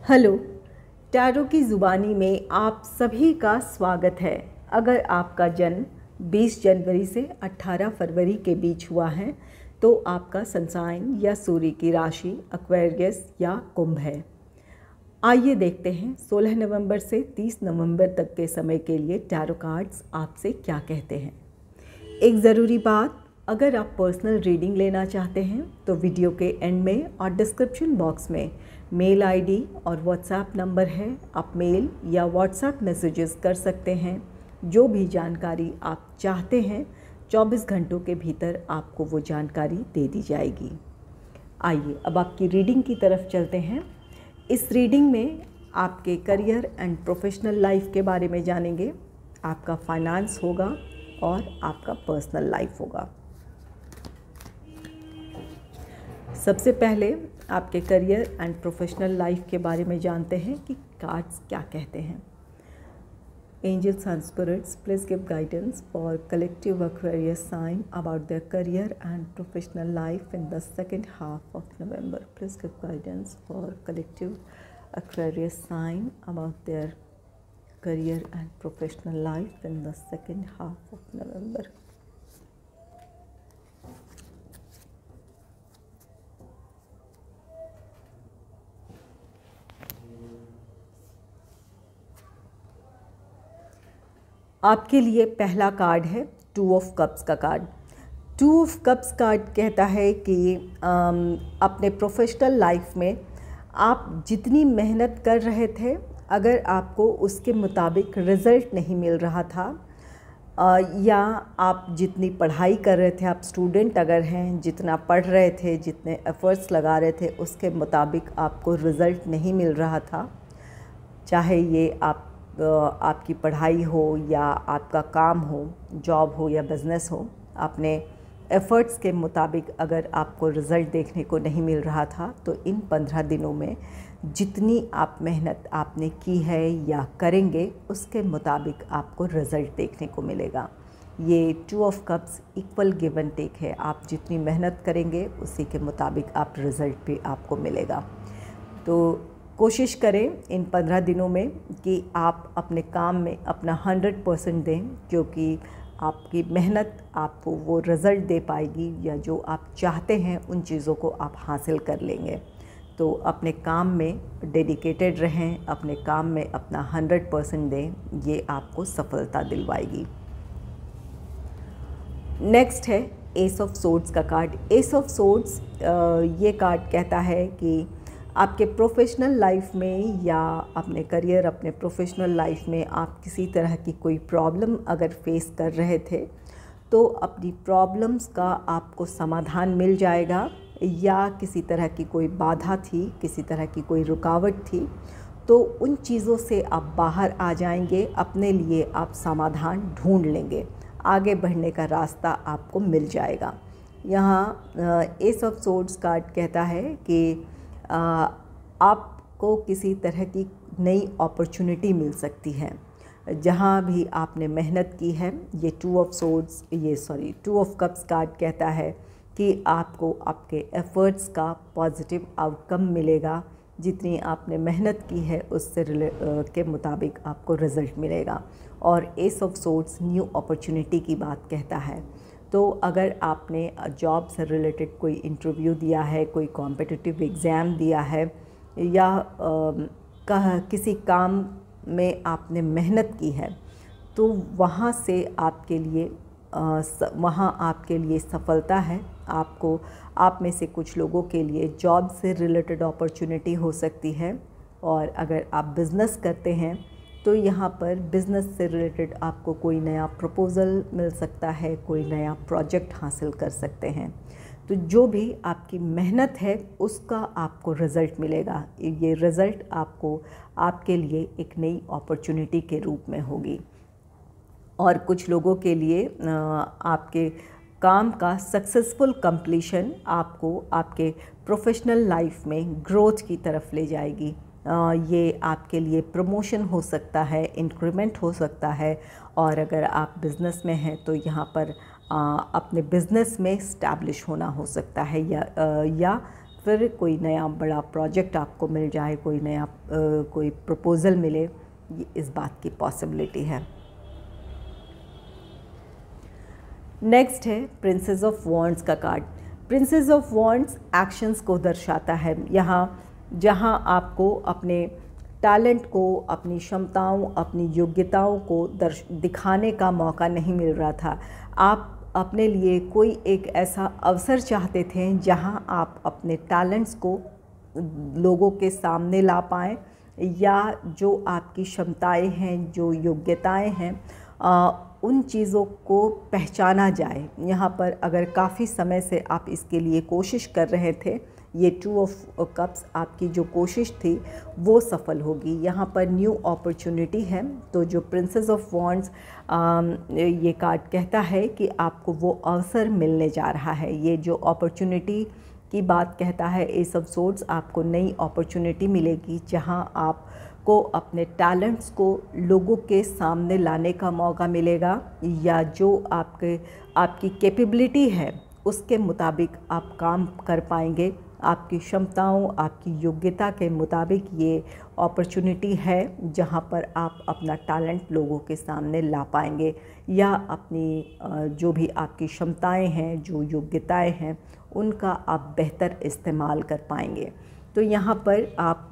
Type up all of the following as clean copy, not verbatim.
Hello. Tarot की ज़ुबानी में आप सभी का स्वागत है। अगर आपका जन्म 20 जनवरी से 18 फरवरी के बीच हुआ है तो आपका सनसाइन या सूर्य की राशि एक्वेरियस या कुंभ है। आइए देखते हैं 16 नवंबर से 30 नवंबर तक के समय के लिए टैरो कार्ड्स आपसे क्या कहते हैं। एक ज़रूरी बात, अगर आप पर्सनल रीडिंग लेना चाहते हैं तो वीडियो के एंड में और डिस्क्रिप्शन बॉक्स में मेल आईडी और व्हाट्सएप नंबर है। आप मेल या व्हाट्सएप मैसेजेस कर सकते हैं। जो भी जानकारी आप चाहते हैं 24 घंटों के भीतर आपको वो जानकारी दे दी जाएगी। आइए अब आपकी रीडिंग की तरफ चलते हैं। इस रीडिंग में आपके करियर एंड प्रोफेशनल लाइफ के बारे में जानेंगे। आपका फाइनेंस होगा और आपका पर्सनल लाइफ होगा। सबसे पहले आपके करियर एंड प्रोफेशनल लाइफ के बारे में जानते हैं कि कार्ड्स क्या कहते हैं। Angels and spirits, please give guidance for collective Aquarius sign about their career and professional life in the second half of November. Please give guidance for collective Aquarius sign about their career and professional life in the second half of November. आपके लिए पहला card है 2 of cups का card. 2 of cups card कहता है कि अपने professional life में आप जितनी मेहनत कर रहे थे, अगर आपको उसके मुताबिक रिज़ल्ट नहीं मिल रहा था, या आप जितनी पढ़ाई कर रहे थे, आप स्टूडेंट अगर हैं, जितना पढ़ रहे थे, जितने एफ़र्ट्स लगा रहे थे, उसके मुताबिक आपको रिज़ल्ट नहीं मिल रहा था, चाहे ये आपकी पढ़ाई हो या आपका काम हो, जॉब हो या बिज़नेस हो, अपने एफ़र्ट्स के मुताबिक अगर आपको रिज़ल्ट देखने को नहीं मिल रहा था तो इन 15 दिनों में जितनी आप मेहनत आपने की है या करेंगे उसके मुताबिक आपको रिज़ल्ट देखने को मिलेगा। ये 2 of cups equal give and take है। आप जितनी मेहनत करेंगे उसी के मुताबिक आप रिज़ल्ट भी आपको मिलेगा। तो कोशिश करें इन 15 दिनों में कि आप अपने काम में अपना 100% दें, क्योंकि आपकी मेहनत आपको वो रिज़ल्ट दे पाएगी, या जो आप चाहते हैं उन चीज़ों को आप हासिल कर लेंगे। तो अपने काम में डेडिकेटेड रहें, अपने काम में अपना 100% दें, ये आपको सफलता दिलवाएगी। नेक्स्ट है एस ऑफ सोर्ड्स का कार्ड। एस ऑफ सोर्ड्स ये कार्ड कहता है कि आपके प्रोफेशनल लाइफ में या अपने करियर, अपने प्रोफेशनल लाइफ में आप किसी तरह की कोई प्रॉब्लम अगर फेस कर रहे थे तो अपनी प्रॉब्लम्स का आपको समाधान मिल जाएगा, या किसी तरह की कोई बाधा थी, किसी तरह की कोई रुकावट थी, तो उन चीज़ों से आप बाहर आ जाएंगे, अपने लिए आप समाधान ढूंढ लेंगे, आगे बढ़ने का रास्ता आपको मिल जाएगा। यहाँ एस ऑफ सोर्ड्स कार्ड कहता है कि आपको किसी तरह की नई अपॉर्चुनिटी मिल सकती है जहाँ भी आपने मेहनत की है। ये 2 ऑफ कप्स कार्ड कहता है कि आपको आपके एफ़र्ट्स का पॉजिटिव आउटकम मिलेगा। जितनी आपने मेहनत की है उससे के मुताबिक आपको रिज़ल्ट मिलेगा। और S of swords new opportunity की बात कहता है। तो अगर आपने जॉब से रिलेटेड कोई इंटरव्यू दिया है, कोई कॉम्पिटिटिव एग्ज़ाम दिया है, या किसी काम में आपने मेहनत की है, तो वहाँ से आपके लिए वहाँ आपके लिए सफलता है। आपको आप में से कुछ लोगों के लिए जॉब से रिलेटेड अपॉर्चुनिटी हो सकती है। और अगर आप बिज़नेस करते हैं तो यहाँ पर बिज़नेस से रिलेटेड आपको कोई नया प्रपोज़ल मिल सकता है, कोई नया प्रोजेक्ट हासिल कर सकते हैं। तो जो भी आपकी मेहनत है उसका आपको रिज़ल्ट मिलेगा। ये रिज़ल्ट आपको आपके लिए एक नई अपॉर्चुनिटी के रूप में होगी। और कुछ लोगों के लिए आपके काम का सक्सेसफुल कंप्लीशन आपको आपके प्रोफेशनल लाइफ में ग्रोथ की तरफ ले जाएगी। ये आपके लिए प्रमोशन हो सकता है, इंक्रीमेंट हो सकता है। और अगर आप बिज़नेस में हैं तो यहाँ पर अपने बिज़नेस में स्टैब्लिश होना हो सकता है, या फिर कोई नया बड़ा प्रोजेक्ट आपको मिल जाए, कोई नया कोई प्रपोज़ल मिले, ये इस बात की पॉसिबिलिटी है। नेक्स्ट है प्रिंसेस ऑफ वॉन्ड्स का card. Princess of wands actions को दर्शाता है। यहाँ जहाँ आपको अपने टैलेंट को, अपनी क्षमताओं, अपनी योग्यताओं को दिखाने का मौका नहीं मिल रहा था। आप अपने लिए कोई एक ऐसा अवसर चाहते थे जहाँ आप अपने टैलेंट्स को लोगों के सामने ला पाएँ, या जो आपकी क्षमताएं हैं, जो योग्यताएं हैं, उन चीज़ों को पहचाना जाए। यहाँ पर अगर काफ़ी समय से आप इसके लिए कोशिश कर रहे थे, ये 2 ऑफ कप्स आपकी जो कोशिश थी वो सफल होगी। यहाँ पर न्यू अपॉर्चुनिटी है। तो जो प्रिंसेस ऑफ वॉन्ड्स ये कार्ड कहता है कि आपको वो अवसर मिलने जा रहा है। ये जो अपॉर्चुनिटी की बात कहता है, एस ऑफ सोर्ड्स, आपको नई अपॉर्चुनिटी मिलेगी जहाँ आपको अपने टैलेंट्स को लोगों के सामने लाने का मौका मिलेगा, या जो आपकी कैपेबिलिटी है उसके मुताबिक आप काम कर पाएंगे। आपकी क्षमताओं, आपकी योग्यता के मुताबिक ये अपॉर्चुनिटी है जहाँ पर आप अपना टैलेंट लोगों के सामने ला पाएंगे, या अपनी जो भी आपकी क्षमताएं हैं, जो योग्यताएं हैं, उनका आप बेहतर इस्तेमाल कर पाएंगे। तो यहाँ पर आप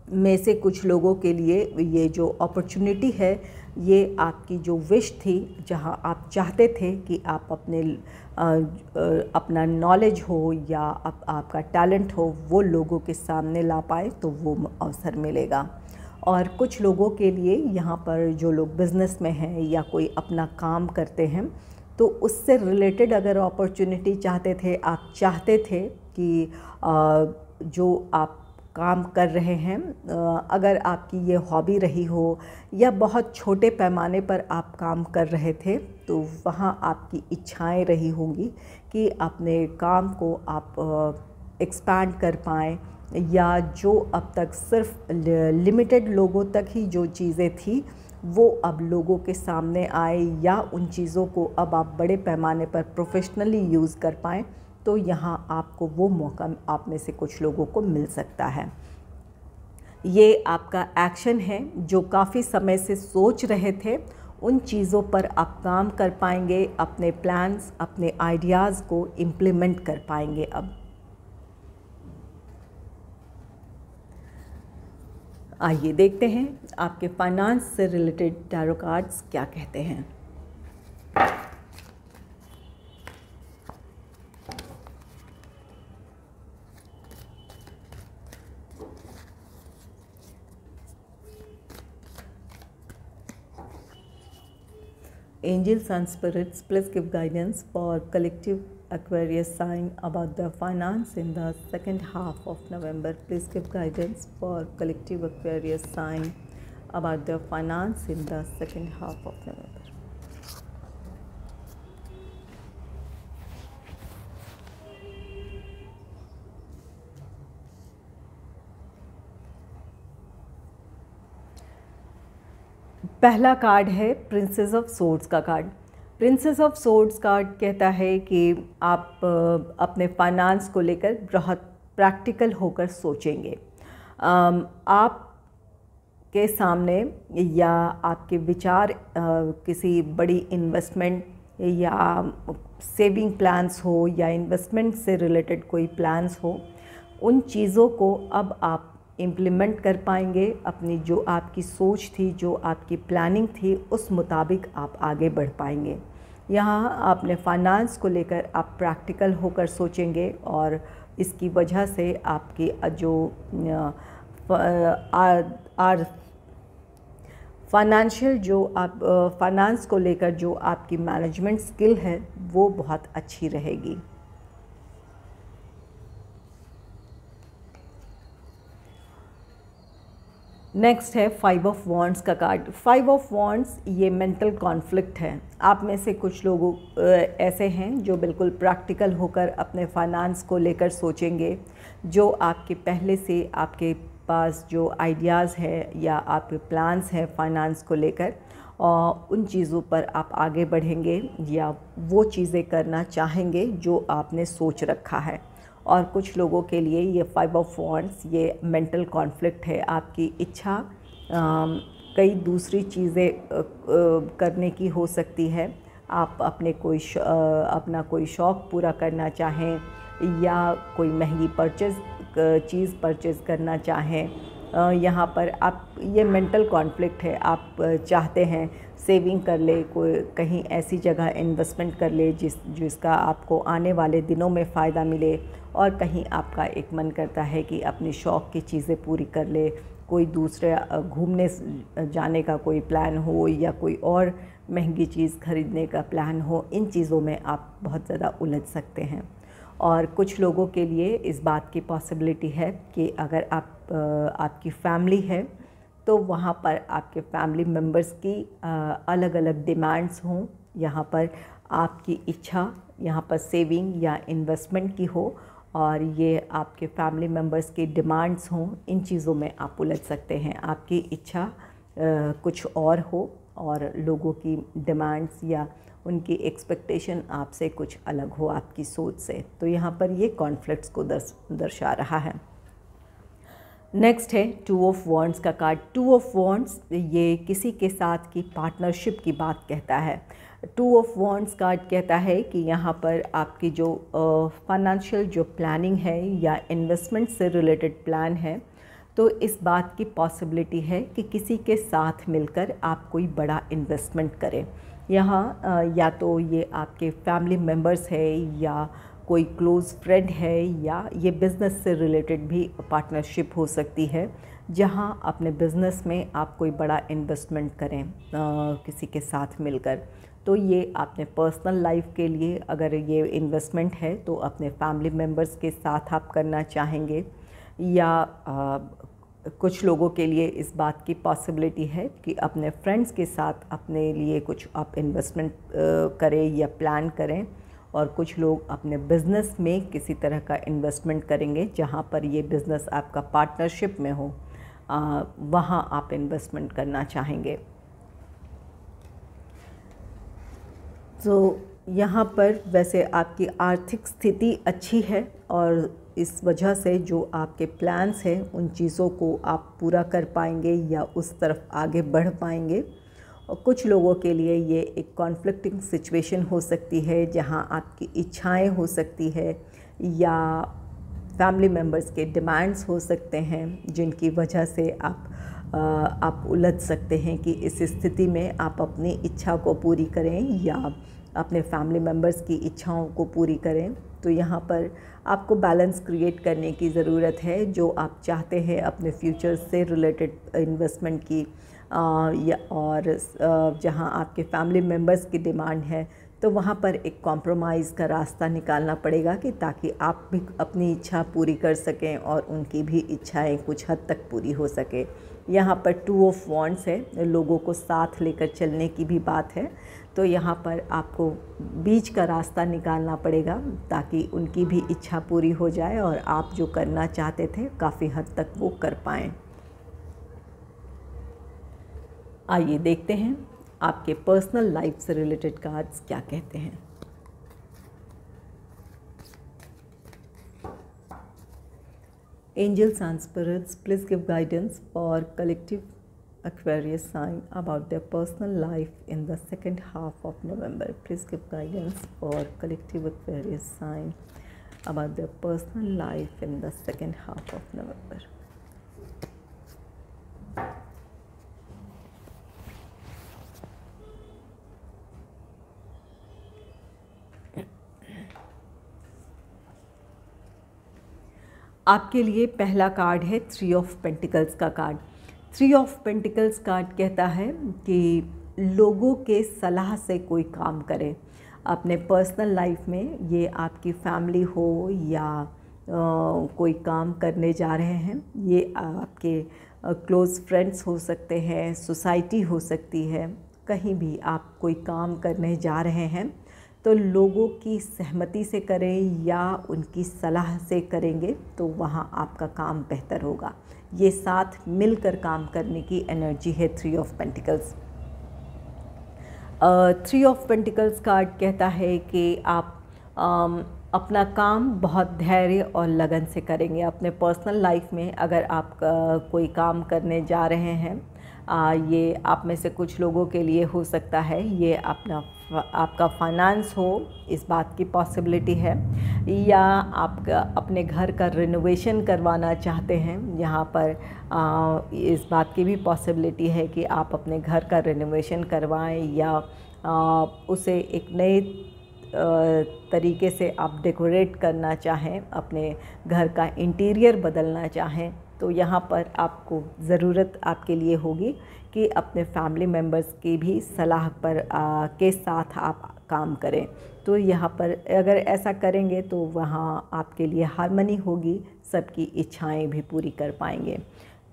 में से कुछ लोगों के लिए ये जो अपॉर्चुनिटी है, ये आपकी जो विश थी, जहाँ आप चाहते थे कि आप अपना नॉलेज हो या आपका टैलेंट हो वो लोगों के सामने ला पाए, तो वो अवसर मिलेगा। और कुछ लोगों के लिए यहाँ पर जो लोग बिज़नेस में हैं या कोई अपना काम करते हैं, तो उससे रिलेटेड अगर अपॉर्चुनिटी चाहते थे, आप चाहते थे कि जो आप काम कर रहे हैं, अगर आपकी ये हॉबी रही हो या बहुत छोटे पैमाने पर आप काम कर रहे थे, तो वहाँ आपकी इच्छाएं रही होंगी कि अपने काम को आप एक्सपैंड कर पाएँ, या जो अब तक सिर्फ लिमिटेड लोगों तक ही जो चीज़ें थी वो अब लोगों के सामने आए, या उन चीज़ों को अब आप बड़े पैमाने पर प्रोफेशनली यूज़ कर पाएँ। तो यहाँ आपको वो मौका आप में से कुछ लोगों को मिल सकता है। ये आपका एक्शन है जो काफ़ी समय से सोच रहे थे, उन चीज़ों पर आप काम कर पाएंगे, अपने प्लान्स, अपने आइडियाज़ को इम्प्लीमेंट कर पाएंगे। अब आइए देखते हैं आपके फाइनेंस से रिलेटेड टैरो कार्ड्स क्या कहते हैं। Angels and spirits, please give guidance for collective Aquarius sign about the finance in the second half of November. Please give guidance for collective Aquarius sign about the finance in the second half of November. पहला card है princess of swords का card. Princess of swords card कहता है कि आप अपने finance को लेकर बहुत प्रैक्टिकल होकर सोचेंगे। आप के सामने या आपके विचार किसी बड़ी इन्वेस्टमेंट या सेविंग प्लान्स हो या इन्वेस्टमेंट से रिलेटेड कोई प्लान्स हो, उन चीज़ों को अब आप इम्प्लीमेंट कर पाएंगे। अपनी जो आपकी सोच थी, जो आपकी प्लानिंग थी, उस मुताबिक आप आगे बढ़ पाएंगे। यहाँ अपने फाइनेंस को लेकर आप प्रैक्टिकल होकर सोचेंगे, और इसकी वजह से आपकी जो फाइनेंशियल जो आप फाइनेंस को लेकर जो आपकी मैनेजमेंट स्किल है वो बहुत अच्छी रहेगी। नेक्स्ट है 5 ऑफ वॉन्ड्स का कार्ड। 5 ऑफ वॉन्ड्स ये मेंटल कॉन्फ्लिक्ट है। आप में से कुछ लोग ऐसे हैं जो बिल्कुल प्रैक्टिकल होकर अपने फाइनेंस को लेकर सोचेंगे। जो आपके पहले से आपके पास जो आइडियाज़ है या आपके प्लान्स हैं फाइनेंस को लेकर, और उन चीज़ों पर आप आगे बढ़ेंगे या वो चीज़ें करना चाहेंगे जो आपने सोच रखा है। और कुछ लोगों के लिए ये 5 ऑफ वॉन्ड्स ये मेंटल कॉन्फ्लिक्ट है। आपकी इच्छा कई दूसरी चीज़ें करने की हो सकती है। आप अपने अपना कोई शौक़ पूरा करना चाहें या कोई महंगी चीज़ परचेज़ करना चाहें। यहाँ पर आप ये मेंटल कॉन्फ्लिक्ट है। आप चाहते हैं सेविंग कर ले, कोई कहीं ऐसी जगह इन्वेस्टमेंट कर ले जिसका आपको आने वाले दिनों में फ़ायदा मिले, और कहीं आपका एक मन करता है कि अपनी शौक़ की चीज़ें पूरी कर ले, कोई दूसरे घूमने जाने का कोई प्लान हो या कोई और महंगी चीज़ खरीदने का प्लान हो। इन चीज़ों में आप बहुत ज़्यादा उलझ सकते हैं। और कुछ लोगों के लिए इस बात की पॉसिबिलिटी है कि अगर आपकी फैमिली है तो वहाँ पर आपके फैमिली मेम्बर्स की अलग अलग डिमांड्स हों। यहाँ पर आपकी इच्छा यहाँ पर सेविंग या इन्वेस्टमेंट की हो और ये आपके फैमिली मेम्बर्स की डिमांड्स हों। इन चीज़ों में आप उलझ सकते हैं। आपकी इच्छा कुछ और हो और लोगों की डिमांड्स या उनकी एक्सपेक्टेशन आपसे कुछ अलग हो आपकी सोच से। तो यहाँ पर ये कॉन्फ्लिक्ट्स को दर्शा रहा है। नेक्स्ट है 2 ऑफ वॉन्ड्स का कार्ड। 2 ऑफ वॉन्ड्स ये किसी के साथ की पार्टनरशिप की बात कहता है। 2 ऑफ वॉन्ड्स कार्ड कहता है कि यहाँ पर आपकी जो फाइनेंशियल जो प्लानिंग है या इन्वेस्टमेंट से रिलेटेड प्लान है, तो इस बात की पॉसिबिलिटी है कि किसी के साथ मिलकर आप कोई बड़ा इन्वेस्टमेंट करें। यहाँ या तो ये आपके फैमिली मेम्बर्स है या कोई क्लोज़ फ्रेंड है या ये बिज़नेस से रिलेटेड भी पार्टनरशिप हो सकती है, जहाँ अपने बिज़नेस में आप कोई बड़ा इन्वेस्टमेंट करें किसी के साथ मिलकर। तो ये आपने पर्सनल लाइफ के लिए अगर ये इन्वेस्टमेंट है तो अपने फैमिली मेम्बर्स के साथ आप करना चाहेंगे, या कुछ लोगों के लिए इस बात की पॉसिबिलिटी है कि अपने फ्रेंड्स के साथ अपने लिए कुछ आप इन्वेस्टमेंट करें या प्लान करें, और कुछ लोग अपने बिज़नेस में किसी तरह का इन्वेस्टमेंट करेंगे जहाँ पर ये बिज़नेस आपका पार्टनरशिप में हो, वहाँ आप इन्वेस्टमेंट करना चाहेंगे। तो यहाँ पर वैसे आपकी आर्थिक स्थिति अच्छी है और इस वजह से जो आपके प्लान्स हैं उन चीज़ों को आप पूरा कर पाएंगे या उस तरफ आगे बढ़ पाएंगे। और कुछ लोगों के लिए ये एक कॉन्फ्लिक्टिंग सिचुएशन हो सकती है जहाँ आपकी इच्छाएं हो सकती है या फैमिली मेम्बर्स के डिमांड्स हो सकते हैं, जिनकी वजह से आप उलझ सकते हैं कि इस स्थिति में आप अपनी इच्छा को पूरी करें या अपने फैमिली मेम्बर्स की इच्छाओं को पूरी करें। तो यहाँ पर आपको बैलेंस क्रिएट करने की ज़रूरत है। जो आप चाहते हैं अपने फ्यूचर से रिलेटेड इन्वेस्टमेंट की और जहाँ आपके फैमिली मेम्बर्स की डिमांड है, तो वहाँ पर एक कॉम्प्रोमाइज़ का रास्ता निकालना पड़ेगा कि ताकि आप भी अपनी इच्छा पूरी कर सकें और उनकी भी इच्छाएं कुछ हद तक पूरी हो सके। यहाँ पर 2 ऑफ वॉन्ड्स है, लोगों को साथ लेकर चलने की भी बात है। तो यहाँ पर आपको बीच का रास्ता निकालना पड़ेगा ताकि उनकी भी इच्छा पूरी हो जाए और आप जो करना चाहते थे काफ़ी हद तक वो कर पाएँ। आइए देखते हैं आपके पर्सनल लाइफ से रिलेटेड कार्ड्स क्या कहते हैं। Angels and spirits, please give guidance for collective Aquarius sign about their personal life in the second half of November. Please give guidance for collective Aquarius sign about their personal life in the second half of November. आपके लिए पहला card है 3 of pentacles का card. 3 of pentacles card कहता है कि लोगों के सलाह से कोई काम करें अपने पर्सनल लाइफ में। ये आपकी फैमिली हो या कोई काम करने जा रहे हैं, ये आपके क्लोज़ फ्रेंड्स हो सकते हैं, सोसाइटी हो सकती है, कहीं भी आप कोई काम करने जा रहे हैं तो लोगों की सहमति से करें या उनकी सलाह से करेंगे तो वहाँ आपका काम बेहतर होगा। ये साथ मिलकर काम करने की एनर्जी है 3 of pentacles. 3 of pentacles card कहता है कि आप अपना काम बहुत धैर्य और लगन से करेंगे। अपने पर्सनल लाइफ में अगर आप कोई काम करने जा रहे हैं, ये आप में से कुछ लोगों के लिए हो सकता है ये आपका फाइनेंस हो, इस बात की पॉसिबिलिटी है, या आप अपने घर का रिनोवेशन करवाना चाहते हैं। यहाँ पर इस बात की भी पॉसिबिलिटी है कि आप अपने घर का रिनोवेशन करवाएं या उसे एक नए तरीके से आप डेकोरेट करना चाहें, अपने घर का इंटीरियर बदलना चाहें, तो यहाँ पर आपको ज़रूरत आपके लिए होगी कि अपने फैमिली मेम्बर्स की भी सलाह पर के साथ आप काम करें। तो यहाँ पर अगर ऐसा करेंगे तो वहाँ आपके लिए हार्मनी होगी, सबकी इच्छाएं भी पूरी कर पाएंगे।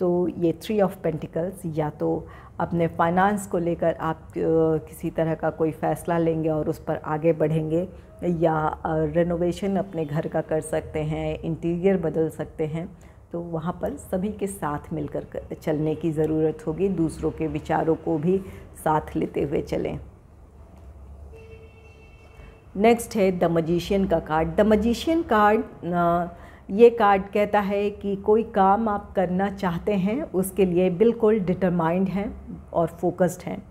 तो ये 3 ऑफ पेंटिकल्स, या तो अपने फाइनेंस को लेकर आप किसी तरह का कोई फ़ैसला लेंगे और उस पर आगे बढ़ेंगे, या रेनोवेशन अपने घर का कर सकते हैं, इंटीरियर बदल सकते हैं। तो वहाँ पर सभी के साथ मिलकर चलने की ज़रूरत होगी, दूसरों के विचारों को भी साथ लेते हुए चलें। नेक्स्ट है द मैजिशियन का कार्ड। द मैजिशियन कार्ड, ये कार्ड कहता है कि कोई काम आप करना चाहते हैं उसके लिए बिल्कुल डिटरमाइंड हैं और फोकस्ड हैं।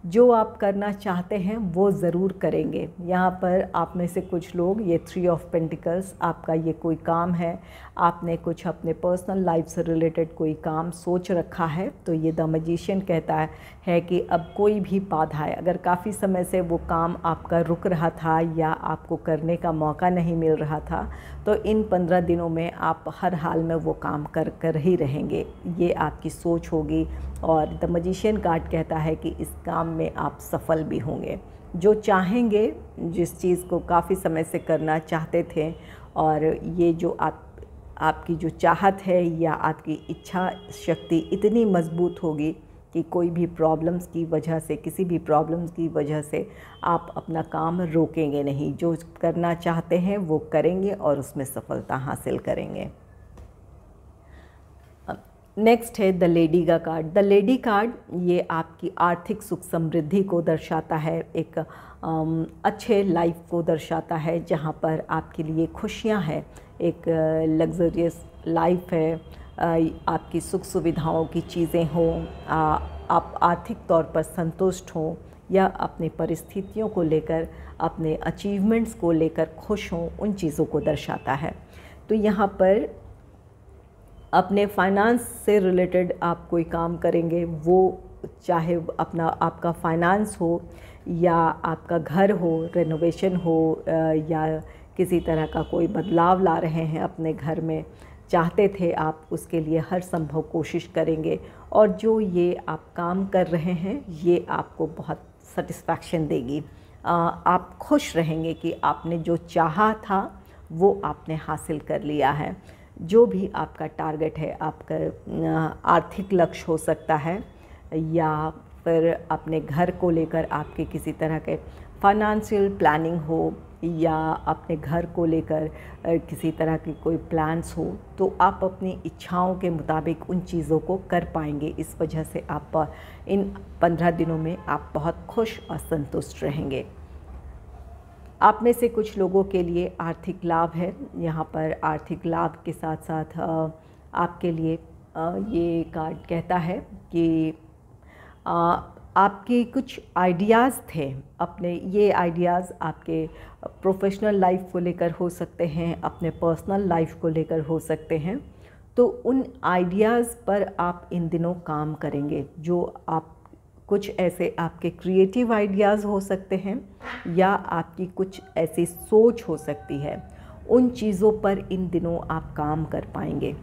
जो आप करना चाहते हैं वो ज़रूर करेंगे। यहाँ पर आप में से कुछ लोग, ये 3 ऑफ पेंटिकल्स, आपका ये कोई काम है, आपने कुछ अपने पर्सनल लाइफ से रिलेटेड कोई काम सोच रखा है, तो ये द मैजिशियन कहता है कि अब कोई भी बाधा है, अगर काफ़ी समय से वो काम आपका रुक रहा था या आपको करने का मौका नहीं मिल रहा था, तो इन 15 दिनों में आप हर हाल में वो काम कर ही रहेंगे। ये आपकी सोच होगी। और द मैजिशियन कार्ड कहता है कि इस काम में आप सफल भी होंगे। जो चाहेंगे, जिस चीज़ को काफ़ी समय से करना चाहते थे, और ये जो आपकी जो चाहत है या आपकी इच्छा शक्ति इतनी मजबूत होगी कि कोई भी प्रॉब्लम्स की वजह से, किसी भी प्रॉब्लम्स की वजह से आप अपना काम रोकेंगे नहीं। जो करना चाहते हैं वो करेंगे और उसमें सफलता हासिल करेंगे। नेक्स्ट है द लेडी का कार्ड। द लेडी कार्ड, ये आपकी आर्थिक सुख समृद्धि को दर्शाता है, एक अच्छे लाइफ को दर्शाता है जहाँ पर आपके लिए खुशियाँ हैं, एक लग्जरियस लाइफ है, आपकी सुख सुविधाओं की चीज़ें हों, आप आर्थिक तौर पर संतुष्ट हों या अपनी परिस्थितियों को लेकर, अपने अचीवमेंट्स को लेकर खुश हों, उन चीज़ों को दर्शाता है। तो यहाँ पर अपने फाइनेंस से रिलेटेड आप कोई काम करेंगे, वो चाहे आपका फाइनेंस हो या आपका घर हो, रेनोवेशन हो, या किसी तरह का कोई बदलाव ला रहे हैं अपने घर में, चाहते थे आप, उसके लिए हर संभव कोशिश करेंगे। और जो ये आप काम कर रहे हैं ये आपको बहुत सेटिस्फैक्शन देगी। आप खुश रहेंगे कि आपने जो चाहा था वो आपने हासिल कर लिया है। जो भी आपका टारगेट है, आपका आर्थिक लक्ष्य हो सकता है, या फिर अपने घर को लेकर आपके किसी तरह के फाइनेंशियल प्लानिंग हो, या अपने घर को लेकर किसी तरह की कोई प्लान्स हो, तो आप अपनी इच्छाओं के मुताबिक उन चीज़ों को कर पाएंगे। इस वजह से आप इन 15 दिनों में आप बहुत खुश और संतुष्ट रहेंगे। आप में से कुछ लोगों के लिए आर्थिक लाभ है। यहाँ पर आर्थिक लाभ के साथ साथ आपके लिए ये कार्ड कहता है कि आपके कुछ आइडियाज़ थे, अपने ये आइडियाज़ आपके प्रोफेशनल लाइफ को लेकर हो सकते हैं, अपने पर्सनल लाइफ को लेकर हो सकते हैं। तो उन आइडियाज़ पर आप इन दिनों काम करेंगे। जो आप कुछ ऐसे आपके क्रिएटिव आइडियाज़ हो सकते हैं, या आपकी कुछ ऐसी सोच हो सकती है, उन चीज़ों पर इन दिनों आप काम कर पाएंगे।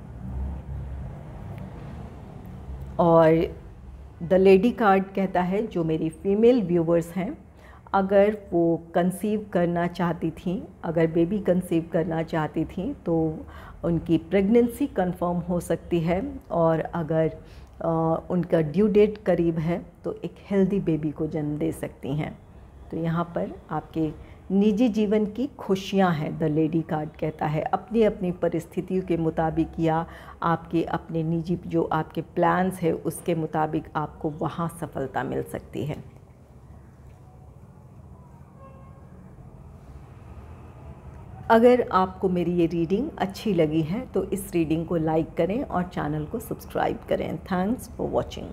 और द लेडी कार्ड कहता है, जो मेरी फीमेल व्यूवर्स हैं, अगर वो कंसीव करना चाहती थीं, अगर बेबी कंसीव करना चाहती थीं, तो उनकी प्रेगनेंसी कंफर्म हो सकती है। और अगर उनका ड्यू डेट करीब है तो एक हेल्दी बेबी को जन्म दे सकती हैं। तो यहाँ पर आपके निजी जीवन की खुशियाँ हैं, द लेडी कार्ड कहता है। अपनी अपनी परिस्थितियों के मुताबिक या आपके अपने निजी जो आपके प्लान्स है उसके मुताबिक आपको वहाँ सफलता मिल सकती है। अगर आपको मेरी ये रीडिंग अच्छी लगी है तो इस रीडिंग को लाइक करें और चैनल को सब्सक्राइब करें। Thanks for watching.